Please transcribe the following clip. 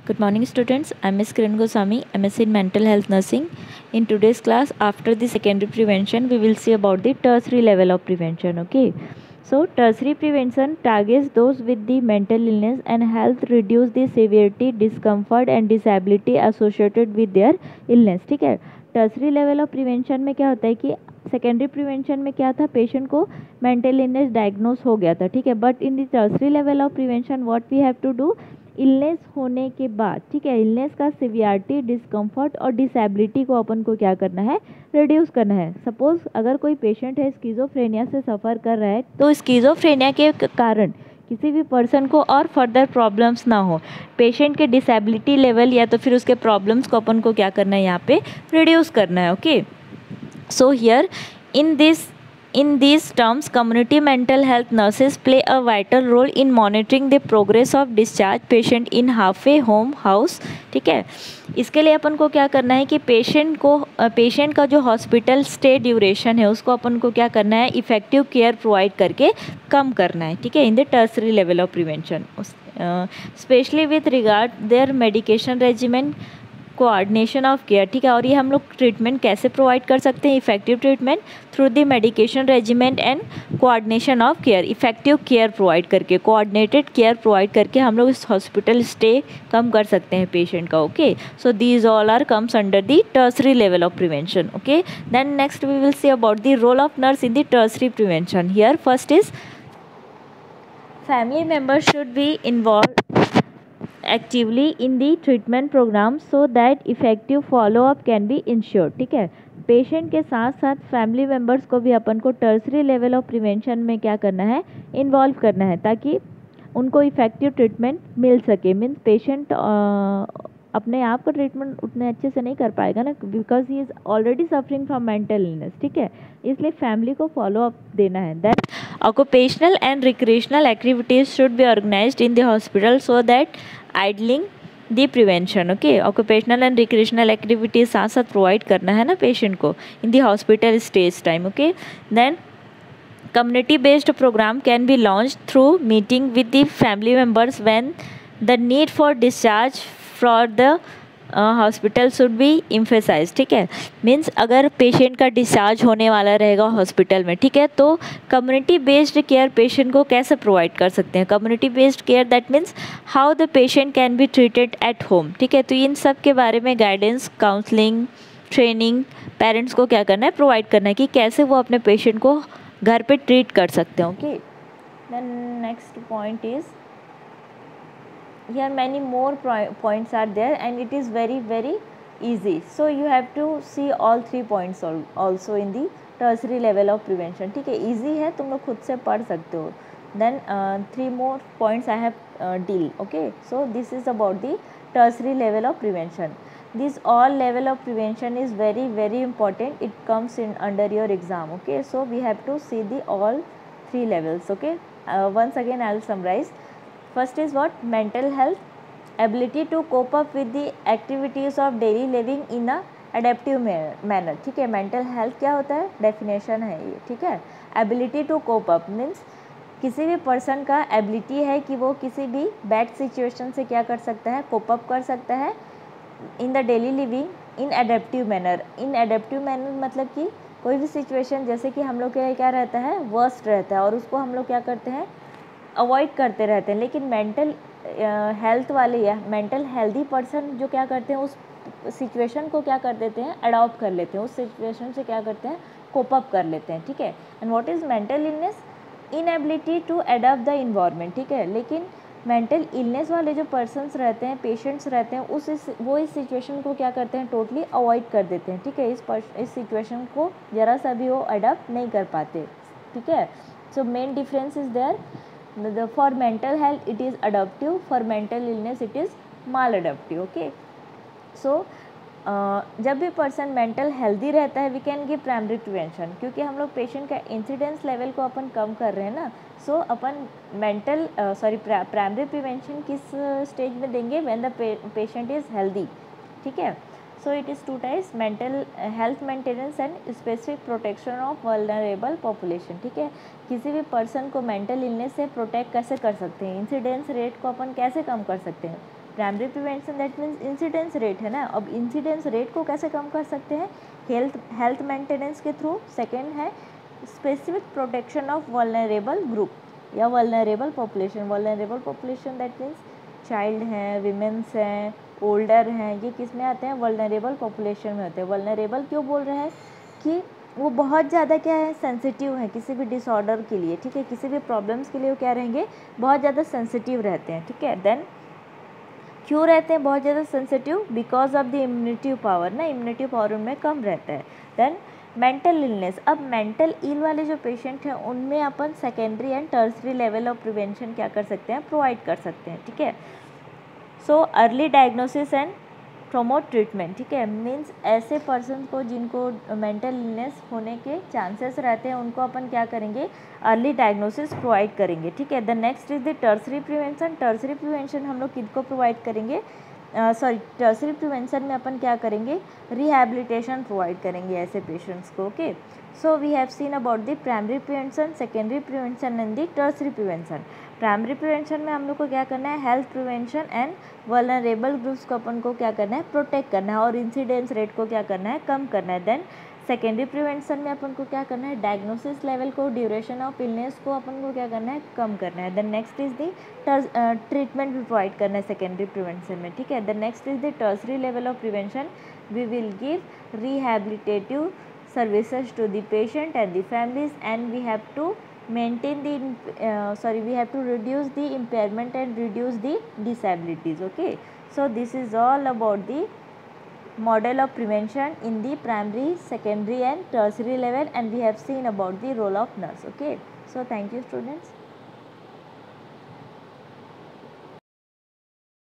Good morning students, I am Ms. Kiran Goswami, MSc in Mental Health Nursing. In today's class, after the secondary prevention, we will see about the tertiary level of prevention. Okay. So tertiary prevention targets those with the mental illness and help reduce the severity, discomfort and disability associated with their illness. ठीक है. Tertiary level of prevention में क्या होता है कि secondary prevention में क्या था, पेशेंट को मेंटल इलनेस डायग्नोस हो गया था, ठीक है. But in the tertiary level of prevention what we have to do, illness होने के बाद, ठीक है, इलनेस का सिवियरिटी, डिस्कम्फर्ट और डिसेबिलिटी को अपन को क्या करना है, रिड्यूस करना है. सपोज अगर कोई पेशेंट है स्किज़ोफ्रेनिया से सफ़र कर रहा है, तो स्किज़ोफ्रेनिया के कारण किसी भी पर्सन को और फर्दर प्रॉब्लम्स ना हो, पेशेंट के डिसेबिलिटी लेवल या तो फिर उसके प्रॉब्लम्स को अपन को क्या करना है, यहाँ पे रिड्यूस करना है. Okay. So here in these terms, community mental health nurses play a vital role in monitoring the progress of discharged patient in halfway home house. ठीक है. इसके लिए अपन को क्या करना है कि पेशेंट का जो हॉस्पिटल स्टे ड्यूरेशन है उसको अपन को क्या करना है, इफेक्टिव केयर प्रोवाइड करके कम करना है. ठीक है. In the tertiary level of prevention, specially with regard their medication regiment, coordination of care. ठीक है. और ये हम लोग ट्रीटमेंट कैसे प्रोवाइड कर सकते हैं, effective treatment through the medication regiment and coordination of care. Effective care provide करके, कोऑर्डिनेटेड केयर प्रोवाइड करके हम लोग इस हॉस्पिटल स्टे कम कर सकते हैं पेशेंट का. Okay. So these all are comes under the tertiary level of prevention. Okay. Then next we will see about the role of nurse in the tertiary prevention. Here first is family members should be involved actively in the treatment program so that effective follow up can be ensured. ठीक है. Patient के साथ साथ family members को भी अपन को tertiary level of prevention में क्या करना है, इन्वॉल्व करना है, ताकि उनको इफेक्टिव ट्रीटमेंट मिल सके. मीन्स पेशेंट अपने आप का ट्रीटमेंट उतने अच्छे से नहीं कर पाएगा ना, because he is already suffering from mental illness. ठीक है. इसलिए फैमिली को फॉलो अप देना है. Then occupational and recreational activities should be organized in the hospital so that idling the prevention. Okay. occupational and recreational activities साथ साथ provide करना है ना पेशेंट को in the hospital stage time. Okay. Then community based program can be launched through meeting with the family members when the need for discharge for the hospital should be emphasise. ठीक है. Means अगर patient का discharge होने वाला रहेगा hospital में, ठीक है, तो कम्युनिटी बेस्ड केयर पेशेंट को कैसे प्रोवाइड कर सकते हैं. Community based care that means how the patient can be treated at home. ठीक है. तो इन सब के बारे में गाइडेंस, काउंसलिंग, ट्रेनिंग पेरेंट्स को क्या करना है, प्रोवाइड करना है कि कैसे वो अपने पेशेंट को घर पे ट्रीट कर सकते हैं. Okay. Then next point is, here many more points are there and it is very easy, so you have to see all 3 points also in the tertiary level of prevention. ठीक है. easy है, तुम लोग खुद से पढ़ सकते हो. then 3 more points I have deal. okay. so this is about the tertiary level of prevention. This all level of prevention is very important. It comes in under your exam. okay. so we have to see the all 3 levels. okay. Once again I will summarize. First is what? Mental health, ability to cope up with the activities of daily living in a adaptive manner. ठीक है. Mental health क्या होता है, definition है ये. ठीक है. Ability to cope up means किसी भी पर्सन का एबिलिटी है कि वो किसी भी बैड सिचुएशन से क्या कर सकता है, कोप अप कर सकता है in the daily living in adaptive manner. In adaptive manner मतलब कि कोई भी सिचुएशन जैसे कि हम लोग के लिए क्या रहता है, वर्स्ट रहता है, और उसको हम लोग क्या करते हैं, अवॉइड करते रहते हैं. लेकिन मेंटल हेल्थ वाले या मेंटल हेल्दी पर्सन जो क्या करते हैं, उस सिचुएशन को क्या कर देते हैं, अडॉप्ट कर लेते हैं, उस सिचुएशन से क्या करते हैं, कोप अप कर लेते हैं. ठीक है. And what is mental illness, inability to adopt the environment. ठीक है. लेकिन मेंटल इलनेस वाले जो पर्सन्स रहते हैं, पेशेंट्स रहते हैं, वो इस सिचुएशन को क्या करते हैं, टोटली अवॉइड कर देते हैं. ठीक है. इस सिचुएशन को ज़रा सा भी वो अडॉप्ट नहीं कर पाते. ठीक है. So main difference is there. For mental health it is adaptive, for mental illness it is maladaptive. okay. so जब भी पर्सन मेंटल हेल्दी रहता है, we can give primary prevention, क्योंकि हम लोग पेशेंट का इंसिडेंस लेवल को अपन कम कर रहे हैं ना. सो अपन प्राइमरी प्रिवेंशन किस स्टेज में देंगे, when the patient is healthy. ठीक है. So it is 2 types, mental health maintenance and specific protection of vulnerable population. ठीक है. किसी भी पर्सन को मेंटल इलनेस से प्रोटेक्ट कैसे कर सकते हैं, इंसिडेंस रेट को अपन कैसे कम कर सकते हैं, primary prevention that means incidence rate है ना, अब इंसिडेंस रेट को कैसे कम कर सकते हैं, हेल्थ मेंटेनेंस के थ्रू। सेकेंड है specific protection of vulnerable group या vulnerable population that means child हैं, विमेंस हैं, ओल्डर हैं, ये किस में आते हैं, वल्नरेबल पॉपुलेशन में होते हैं। वल्नरेबल क्यों बोल रहे हैं कि वो बहुत ज़्यादा क्या है, सेंसिटिव है किसी भी डिसऑर्डर के लिए, ठीक है, किसी भी प्रॉब्लम्स के लिए वो क्या रहेंगे, बहुत ज़्यादा सेंसिटिव रहते हैं, ठीक है। देन क्यों रहते हैं बहुत ज़्यादा sensitive, because of the immunity power ना, इम्यूनिटी पावर उनमें कम रहता है। देन मेंटल इलनेस, अब मेंटल इल वाले जो पेशेंट हैं उनमें अपन secondary and tertiary level of prevention क्या कर सकते हैं, प्रोवाइड कर सकते हैं, ठीक है। So early diagnosis and promote treatment, ठीक है, मीन्स ऐसे पर्सन को जिनको मेंटल इलनेस होने के चांसेस रहते हैं उनको अपन क्या करेंगे, अर्ली डायग्नोसिस प्रोवाइड करेंगे, ठीक है। The next is the tertiary prevention. Tertiary prevention हम लोग किसको प्रोवाइड करेंगे, टर्सरी प्रिवेंशन में अपन क्या करेंगे, रिहैबिलिटेशन प्रोवाइड करेंगे ऐसे पेशेंट्स को, okay. So we have seen about the primary prevention, secondary prevention and the tertiary prevention. Primary prevention में हम लोग को क्या करना है, health prevention and vulnerable groups को अपन को क्या करना है, प्रोटेक्ट करना है और इंसिडेंस रेट को क्या करना है, कम करना है। देन सेकेंडरी प्रिवेंशन में अपन को क्या करना है, डायग्नोसिस लेवल को, ड्यूरेशन ऑफ इलनेस को अपन को क्या करना है, कम करना है। Then next is the treatment भी प्रोवाइड करना है सेकेंडरी प्रिवेंशन में, ठीक है। Then next is the tertiary level of prevention, we will give rehabilitative services to the patient and the families, and we have to maintain the we have to reduce the impairment and reduce the disabilities, okay. So this is all about the model of prevention in the primary, secondary and tertiary level, and we have seen about the role of nurse, okay. So thank you students.